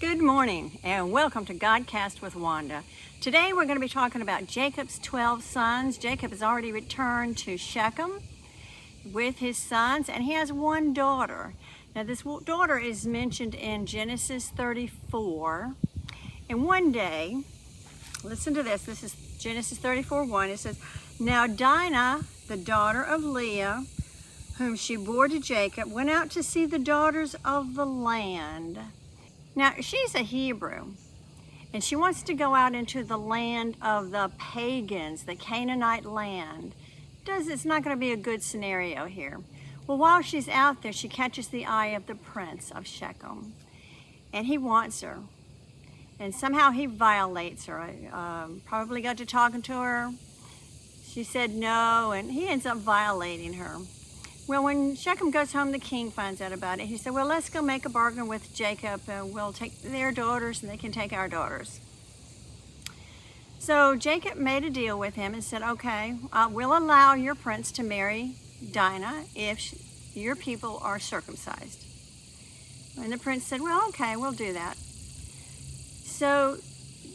Good morning and welcome to Godcast with Wanda. Today we're going to be talking about Jacob's 12 sons. Jacob has already returned to Shechem with his sons, and he has one daughter. Now this daughter is mentioned in Genesis 34. And one day, listen to this. This is Genesis 34:1. It says, "Now Dinah, the daughter of Leah, whom she bore to Jacob, went out to see the daughters of the land." Now, she's a Hebrew, and she wants to go out into the land of the pagans, the Canaanite land. It's not going to be a good scenario here. Well, while she's out there, she catches the eye of the prince of Shechem, and he wants her. And somehow he violates her. Probably got to talking to her. She said no, and he ends up violating her. Well, when Shechem goes home, the king finds out about it. He said, well, let's go make a bargain with Jacob. We'll take their daughters and they can take our daughters. So Jacob made a deal with him and said, okay, we'll allow your prince to marry Dinah if your people are circumcised. And the prince said, well, okay, we'll do that. So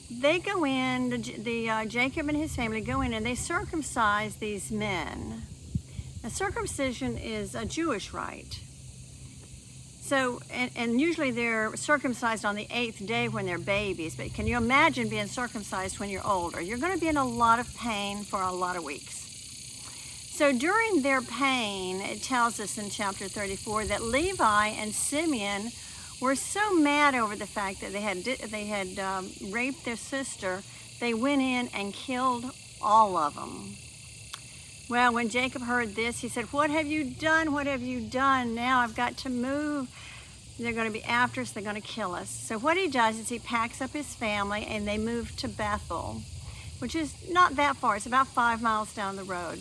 they go in, Jacob and his family go in and they circumcise these men. Now, circumcision is a Jewish rite. So, and usually they're circumcised on the 8th day when they're babies, but can you imagine being circumcised when you're older? You're going to be in a lot of pain for a lot of weeks. So during their pain, it tells us in chapter 34 that Levi and Simeon were so mad over the fact that they had raped their sister, they went in and killed all of them. Well, when Jacob heard this, he said, what have you done? What have you done? Now I've got to move. They're going to be after us. They're going to kill us. So what he does is he packs up his family and they move to Bethel, which is not that far. It's about 5 miles down the road.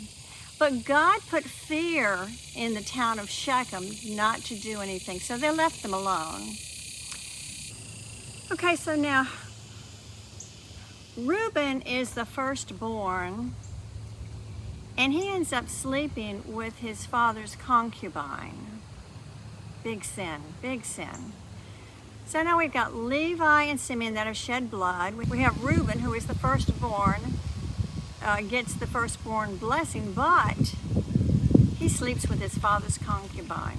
But God put fear in the town of Shechem not to do anything. So they left them alone. Okay, so now Reuben is the firstborn. And he ends up sleeping with his father's concubine. Big sin, big sin. So now we've got Levi and Simeon that have shed blood. We have Reuben, who is the firstborn, gets the firstborn blessing, but he sleeps with his father's concubine.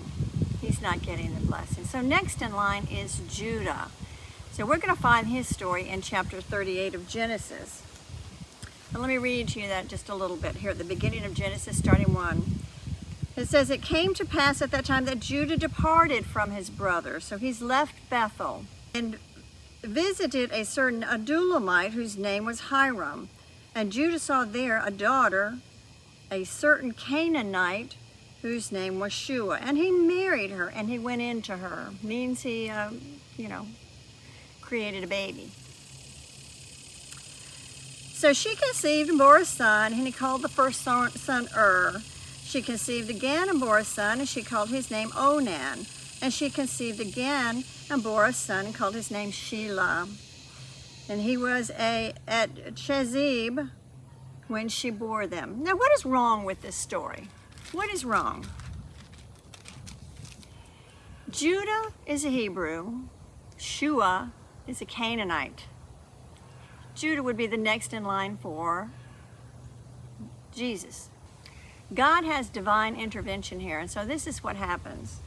He's not getting the blessing. So next in line is Judah. So we're going to find his story in chapter 38 of Genesis. And let me read to you that just a little bit here at the beginning of Genesis, starting 1. It says, it came to pass at that time that Judah departed from his brothers. So he's left Bethel and visited a certain Adullamite whose name was Hiram. And Judah saw there a daughter, a certain Canaanite whose name was Shua. And he married her and he went into her. Means he, created a baby. So she conceived and bore a son, and he called the first son She conceived again and bore a son, and she called his name Onan. And she conceived again and bore a son, and called his name Shelah. And he was at Chezib when she bore them. Now, what is wrong with this story? What is wrong? Judah is a Hebrew. Shua is a Canaanite. Judah would be the next in line for Jesus. God has divine intervention here, and so this is what happens.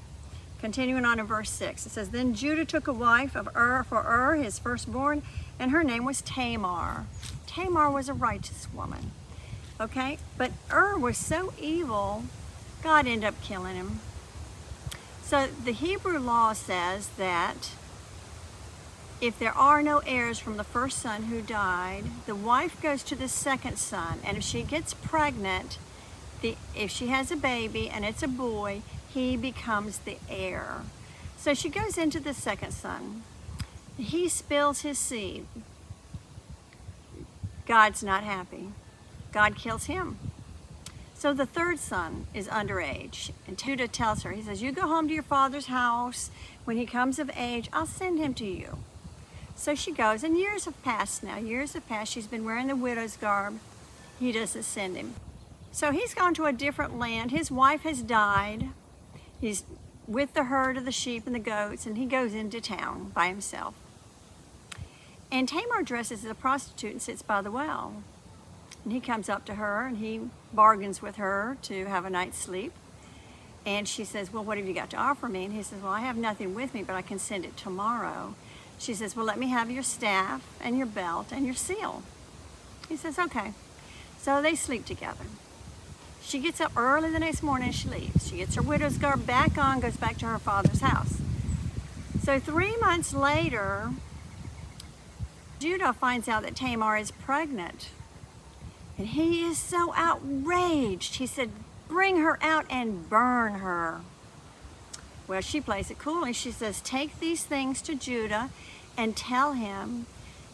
Continuing on in verse 6, it says, then Judah took a wife of for his firstborn, and her name was Tamar. Tamar was a righteous woman, okay? But was so evil, God ended up killing him. So the Hebrew law says that if there are no heirs from the first son who died, the wife goes to the second son. And if she gets pregnant, if she has a baby and it's a boy, he becomes the heir. So she goes into the second son. He spills his seed. God's not happy. God kills him. So the third son is underage. And Judah tells her, he says, you go home to your father's house. When he comes of age, I'll send him to you. So she goes, and years have passed now. Years have passed. She's been wearing the widow's garb. He doesn't send him. So he's gone to a different land. His wife has died. He's with the herd of the sheep and the goats, and he goes into town by himself. And Tamar dresses as a prostitute and sits by the well. And he comes up to her and he bargains with her to have a night's sleep. And she says, well, what have you got to offer me? And he says, well, I have nothing with me, but I can send it tomorrow. She says, well, let me have your staff and your belt and your seal. He says, okay. So they sleep together. She gets up early the next morning and she leaves. She gets her widow's garb back on, goes back to her father's house. So 3 months later, Judah finds out that Tamar is pregnant. And he is so outraged. He said, bring her out and burn her. Well, she plays it cool and she says, take these things to Judah and tell him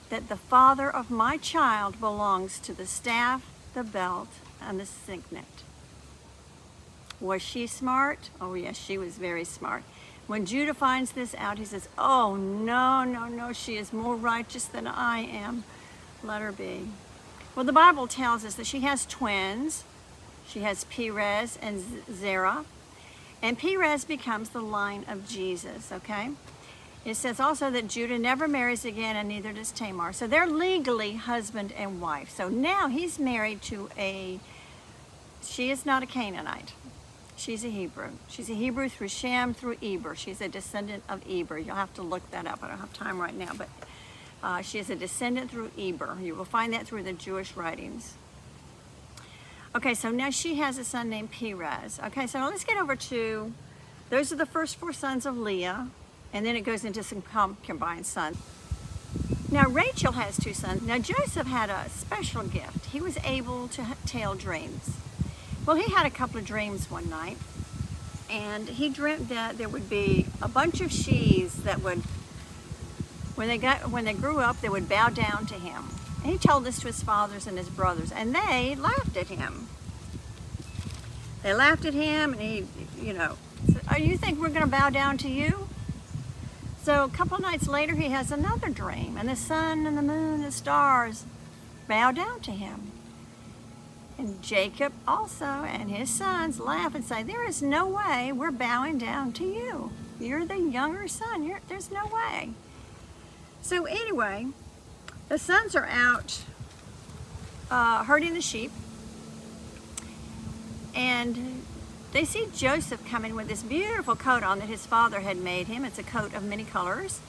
that the father of my child belongs to the staff, the belt, and the signet. Was she smart? Oh yes, she was very smart. When Judah finds this out, he says, oh no, no, no, she is more righteous than I am. Let her be. Well, the Bible tells us that she has twins. She has Perez and Zerah. And Perez becomes the line of Jesus, okay? It says also that Judah never marries again, and neither does Tamar. So they're legally husband and wife. So now he's married to she is not a Canaanite. She's a Hebrew. She's a Hebrew through Shem, through Eber. She's a descendant of Eber. You'll have to look that up. I don't have time right now, but she is a descendant through Eber. You will find that through the Jewish writings. Okay, so now she has a son named Perez. Okay, so let's get over to, those are the first 4 sons of Leah, and then it goes into some concubine sons. Now Rachel has 2 sons. Now Joseph had a special gift. He was able to tell dreams. Well, he had a couple of dreams one night, and he dreamt that there would be a bunch of sheaves that would, when they grew up, they would bow down to him. And he told this to his fathers and his brothers, and they laughed at him. They laughed at him, and he, said, oh, you think we're going to bow down to you? So a couple nights later, he has another dream, and the sun and the moon and the stars bow down to him. And Jacob also and his sons laugh and say, there is no way we're bowing down to you. You're the younger son. There's no way. So anyway, the sons are out herding the sheep, and they see Joseph coming with this beautiful coat on that his father had made him. It's a coat of many colors,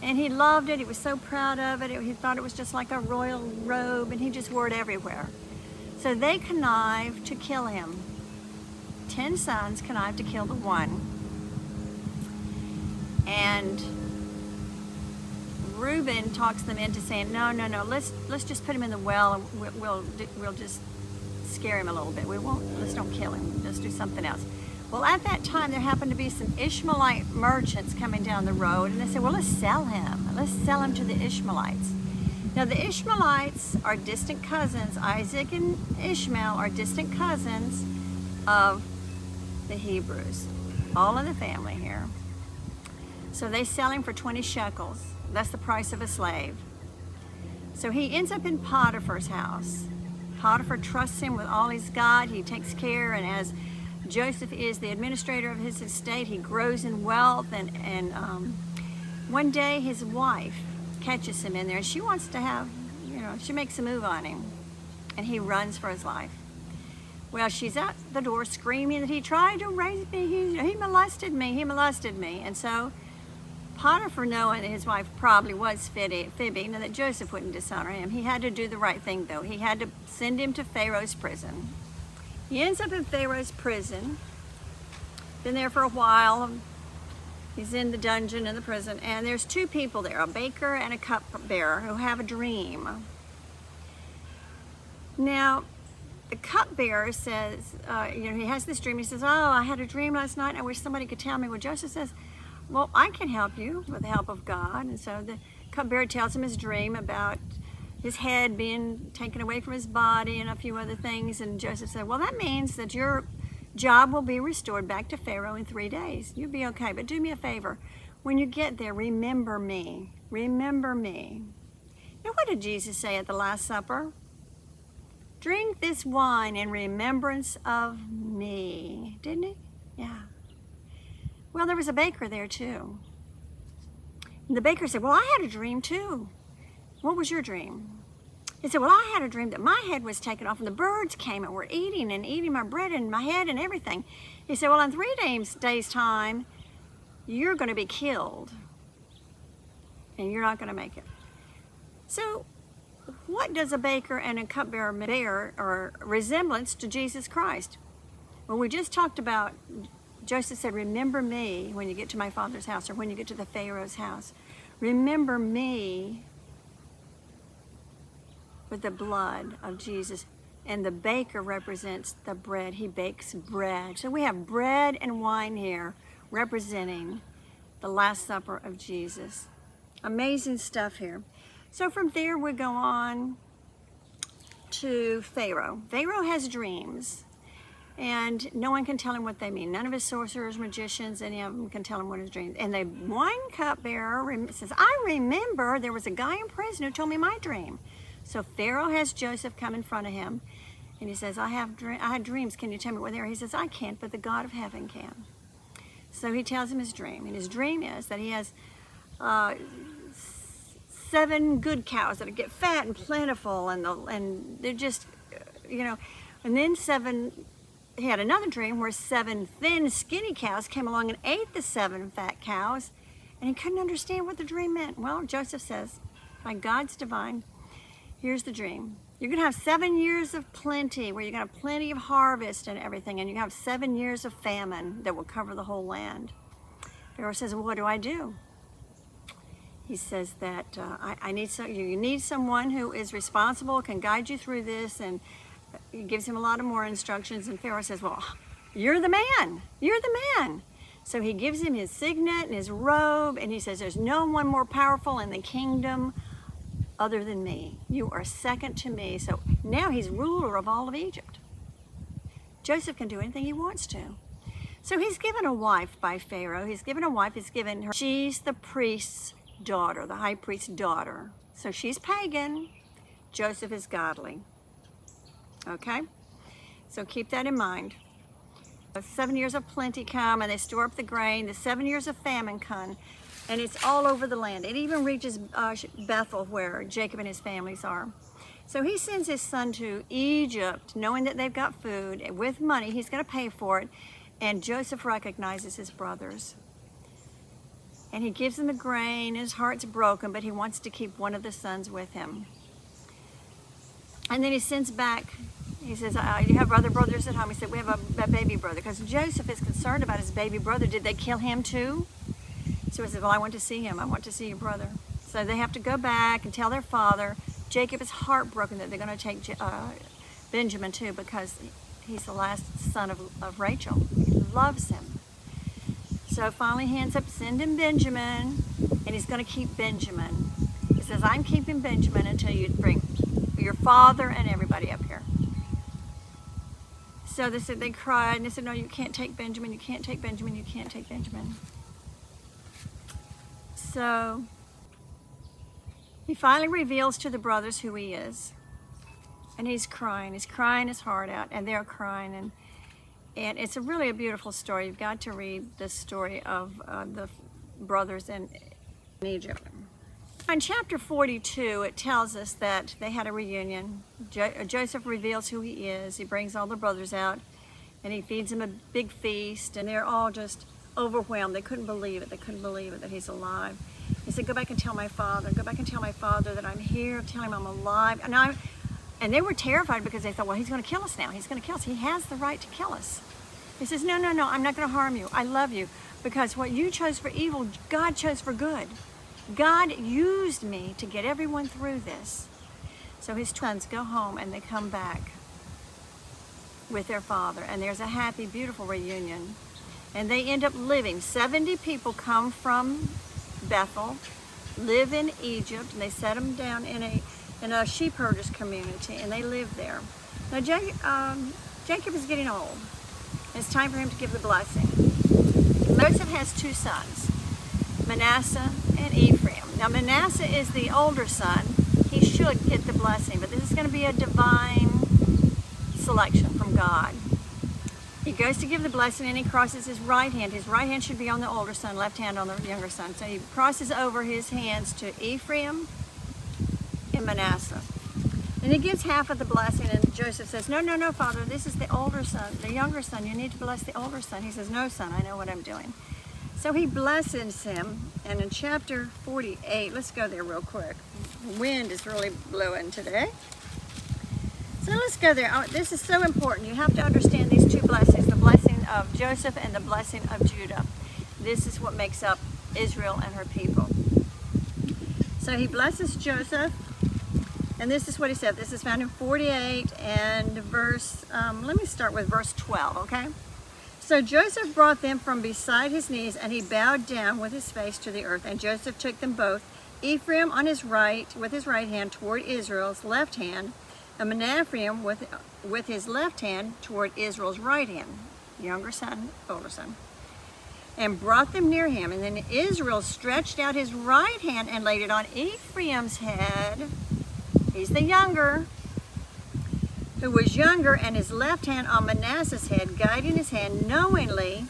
and he loved it. He was so proud of it. He thought it was just like a royal robe, and he just wore it everywhere. So they connived to kill him. 10 sons connived to kill the one. And Reuben talks them into saying, no, let's just put him in the well, and we'll just scare him a little bit. Let's don't kill him. Let's do something else. Well, at that time, there happened to be some Ishmaelite merchants coming down the road, and they said, well, let's sell him. Let's sell him to the Ishmaelites. Now, the Ishmaelites are distant cousins. Isaac and Ishmael are distant cousins of the Hebrews, all in the family here. So they sell him for 20 shekels. That's the price of a slave. So he ends up in Potiphar's house. Potiphar trusts him with all he's got. He takes care, and as Joseph is the administrator of his estate, he grows in wealth, and one day his wife catches him in there, and she wants to have, she makes a move on him, and he runs for his life. Well, she's at the door screaming that he tried to rape me, he molested me, and so Potiphar, knowing that his wife probably was fibbing and that Joseph wouldn't dishonor him, he had to do the right thing, though. He had to send him to Pharaoh's prison. He ends up in Pharaoh's prison, been there for a while. He's in the dungeon in the prison, and there's 2 people there, a baker and a cupbearer, who have a dream. Now, the cupbearer says, he has this dream. He says, oh, I had a dream last night. I wish somebody could tell me. Well, Joseph says, well, I can help you with the help of God. And so the cupbearer tells him his dream about his head being taken away from his body and a few other things. And Joseph said, well, that means that your job will be restored back to Pharaoh in 3 days. You'll be okay, but do me a favor. When you get there, remember me. Remember me. Now, what did Jesus say at the Last Supper? Drink this wine in remembrance of me. Didn't he? Yeah. Well, there was a baker there too. And the baker said, well, I had a dream too. what was your dream? He said, well, I had a dream that my head was taken off and the birds came and were eating my bread and my head and everything. He said, well, in 3 days' time, you're going to be killed and you're not going to make it. So what does a baker and a cupbearer bear or resemblance to Jesus Christ? Well, we just talked about, Joseph said, remember me when you get to my father's house, or when you get to the Pharaoh's house. Remember me with the blood of Jesus. And the baker represents the bread. He bakes bread. So we have bread and wine here representing the Last Supper of Jesus. Amazing stuff here. So from there we go on to Pharaoh. Pharaoh has dreams, and no one can tell him what they mean. None of his sorcerers, magicians, any of them can tell him what his dreams. And the wine cupbearer says, I remember there was a guy in prison who told me my dream. So Pharaoh has Joseph come in front of him, and he says, I had dreams. Can you tell me what they are? He says, I can't, but the God of heaven can. So he tells him his dream, and his dream is that he has 7 good cows that get fat and plentiful, and they're just, and then he had another dream where 7 thin, skinny cows came along and ate the 7 fat cows, and he couldn't understand what the dream meant. Well, Joseph says, by God's divine, here's the dream. You're going to have 7 years of plenty, where you're going to have plenty of harvest and everything, and you're going to have 7 years of famine that will cover the whole land. Pharaoh says, well, what do I do? He says that you need someone who is responsible, can guide you through this, and he gives him a lot of more instructions. And Pharaoh says, well, you're the man. You're the man. So he gives him his signet and his robe, and he says, there's no one more powerful in the kingdom other than me. You are second to me. So now he's ruler of all of Egypt. Joseph can do anything he wants to. So he's given a wife by Pharaoh. He's given her. She's the priest's daughter, the high priest's daughter. So she's pagan. Joseph is godly. Okay? So keep that in mind. 7 years of plenty come, and they store up the grain. The 7 years of famine come, and it's all over the land. It even reaches Bethel, where Jacob and his families are. So he sends his son to Egypt, knowing that they've got food. With money, he's going to pay for it. And Joseph recognizes his brothers. And he gives them the grain. His heart's broken, but he wants to keep one of the sons with him. And then he sends back, he says, you have other brothers at home? He said, we have a baby brother. Because Joseph is concerned about his baby brother. Did they kill him too? So he said, well, I want to see him. I want to see your brother. So they have to go back and tell their father. Jacob is heartbroken that they're going to take Benjamin too, because he's the last son of Rachel. He loves him. So finally he ends up sending Benjamin, and he's going to keep Benjamin. He says, I'm keeping Benjamin until you bring your father and everybody up here. So they cried, and they said, no, you can't take Benjamin, you can't take Benjamin, you can't take Benjamin. So he finally reveals to the brothers who he is. And he's crying his heart out, and they're crying, and it's really a beautiful story. You've got to read the story of the brothers in Egypt. In chapter 42, it tells us that they had a reunion. Joseph reveals who he is. He brings all the brothers out, and he feeds them a big feast, and they're all just overwhelmed. They couldn't believe it. They couldn't believe it that he's alive. He said, go back and tell my father. Go back and tell my father that I'm here. Tell him I'm alive. And they were terrified, because they thought, well, he's going to kill us now. He's going to kill us. He has the right to kill us. He says, no, I'm not going to harm you. I love you, because what you chose for evil, God chose for good. God used me to get everyone through this. So his twins go home, and they come back with their father, and there's a happy, beautiful reunion. And they end up living. 70 people come from Bethel, live in Egypt, and they set them down in a sheep herders community, and they live there. Now Jacob is getting old. It's time for him to give the blessing. Joseph has 2 sons, Manasseh and Ephraim. Now Manasseh is the older son. He should get the blessing, but this is going to be a divine selection from God. He goes to give the blessing, and he crosses his right hand. His right hand should be on the older son, left hand on the younger son. So he crosses over his hands to Ephraim him Manasseh. And he gives half of the blessing, and Joseph says, no, no, no, Father, this is the older son, the younger son. You need to bless the older son. He says, no, son, I know what I'm doing. So he blesses him, and in chapter 48, let's go there real quick. The wind is really blowing today. So let's go there. Oh, this is so important. You have to understand these two blessings, the blessing of Joseph and the blessing of Judah. This is what makes up Israel and her people. So he blesses Joseph. And this is what he said. This is found in 48 and verse, let me start with verse 12, okay? So Joseph brought them from beside his knees, and he bowed down with his face to the earth. And Joseph took them both, Ephraim on his right, with his right hand toward Israel's left hand, and Manasseh with his left hand toward Israel's right hand, younger son, older son, and brought them near him. And then Israel stretched out his right hand and laid it on Ephraim's head. He's the younger, who was younger, and his left hand on Manasseh's head, guiding his hand knowingly,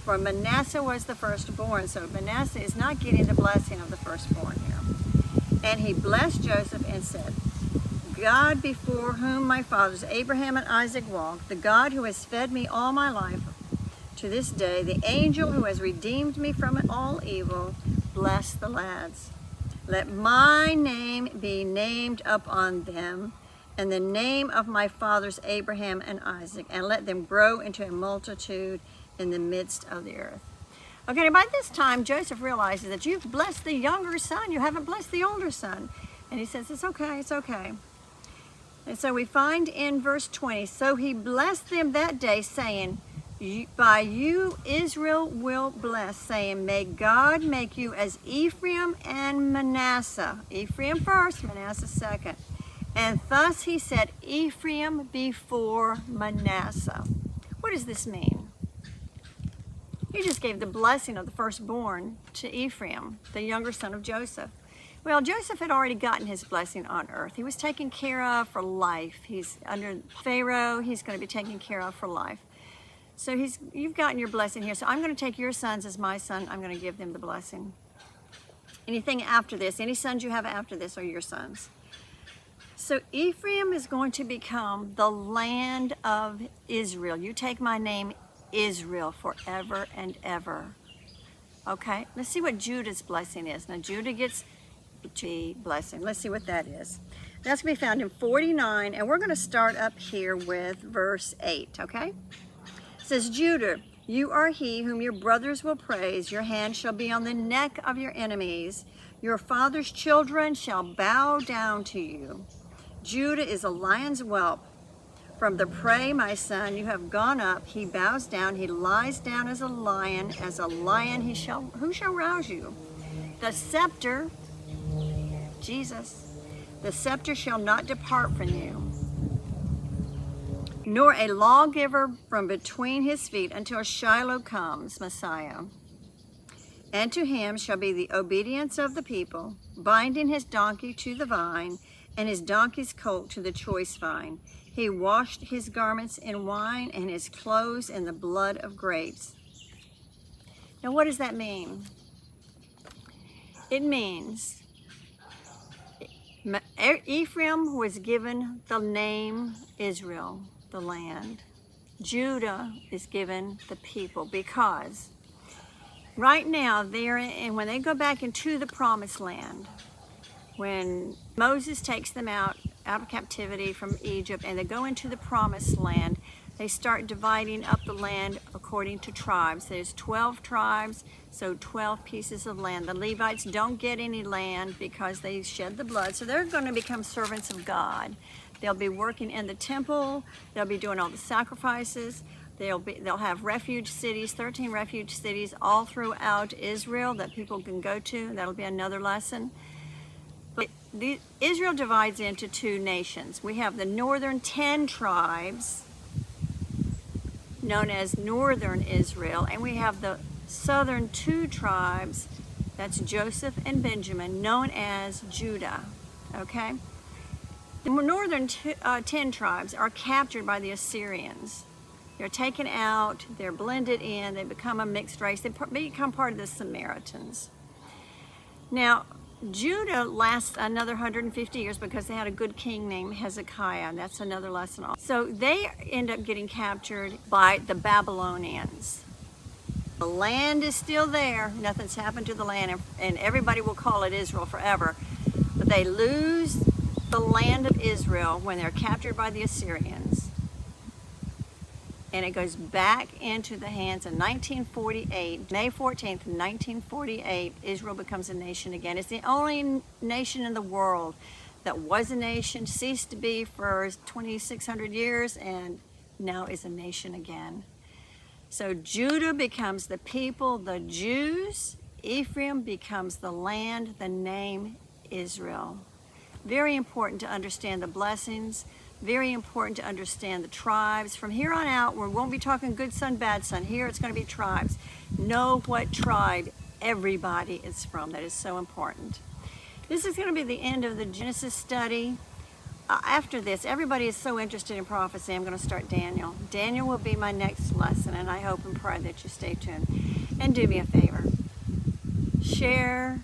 for Manasseh was the firstborn. So Manasseh is not getting the blessing of the firstborn here. And he blessed Joseph and said, God before whom my fathers Abraham and Isaac walked, the God who has fed me all my life to this day, the angel who has redeemed me from all evil, bless the lads. Let my name be named up on them, and the name of my fathers Abraham and Isaac, and let them grow into a multitude in the midst of the earth. Okay, by this time, Joseph realizes that you've blessed the younger son. You haven't blessed the older son. And he says, it's okay, it's okay. And so we find in verse 20, so he blessed them that day, saying, by you Israel will bless, saying, may God make you as Ephraim and Manasseh. Ephraim first, Manasseh second. And thus he said, Ephraim before Manasseh. What does this mean? He just gave the blessing of the firstborn to Ephraim, the younger son of Joseph. Well, Joseph had already gotten his blessing on earth. He was taken care of for life. He's under Pharaoh. He's going to be taken care of for life. So you've gotten your blessing here. So I'm going to take your sons as my son. I'm going to give them the blessing. Anything after this, any sons you have after this are your sons. So Ephraim is going to become the land of Israel. You take my name, Israel, forever and ever. Okay, let's see what Judah's blessing is. Now Judah gets G blessing. Let's see what that is. That's going to be found in 49, and we're going to start up here with verse 8, okay? It says, Judah, you are he whom your brothers will praise. Your hand shall be on the neck of your enemies. Your father's children shall bow down to you. Judah is a lion's whelp. From the prey, my son, you have gone up. He bows down. He lies down as a lion. As a lion, who shall rouse you? The scepter, Jesus, the scepter shall not depart from you, nor a lawgiver from between his feet until Shiloh comes, Messiah. And to him shall be the obedience of the people, binding his donkey to the vine, and his donkey's colt to the choice vine. He washed his garments in wine, and his clothes in the blood of grapes. Now what does that mean? It means Ephraim was given the name Israel, the land. Judah is given the people, because right now when they go back into the promised land, when Moses takes them out of captivity from Egypt and they go into the promised land, they start dividing up the land according to tribes. There's 12 tribes, so 12 pieces of land. The Levites don't get any land because they shed the blood, so they're going to become servants of God. They'll be working in the temple. They'll be doing all the sacrifices. They'll have refuge cities, 13 refuge cities all throughout Israel that people can go to. That'll be another lesson. But Israel divides into two nations. We have the northern 10 tribes, known as northern Israel, and we have the southern 2 tribes, that's Joseph and Benjamin, known as Judah, okay? The northern 10 tribes are captured by the Assyrians. They're taken out, they're blended in, they become a mixed race, they become part of the Samaritans. Now, Judah lasts another 150 years because they had a good king named Hezekiah, and that's another lesson. So they end up getting captured by the Babylonians. The land is still there. Nothing's happened to the land, and everybody will call it Israel forever. But they lose the land of Israel when they're captured by the Assyrians. And it goes back into the hands of 1948, May 14th, 1948, Israel becomes a nation again. It's the only nation in the world that was a nation, ceased to be for 2,600 years, and now is a nation again. So Judah becomes the people, the Jews. Ephraim becomes the land, the name Israel. Very important to understand the blessings. Very important to understand the tribes. From here on out, we won't be talking good son, bad son. Here it's going to be tribes. Know what tribe everybody is from. That is so important. This is going to be the end of the Genesis study. After this, everybody is so interested in prophecy, I'm going to start Daniel. Daniel will be my next lesson, and I hope and pray that you stay tuned. And do me a favor. Share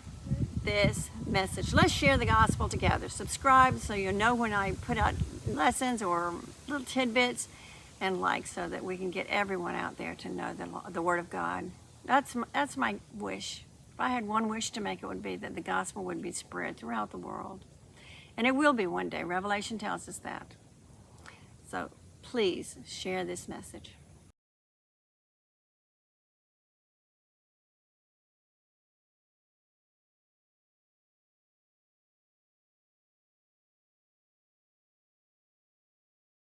this message. Let's share the gospel together. Subscribe so you know when I put out lessons or little tidbits, and like so that we can get everyone out there to know the Word of God. That's my wish. If I had one wish to make, it would be that the gospel would be spread throughout the world. And it will be one day. Revelation tells us that. So please share this message.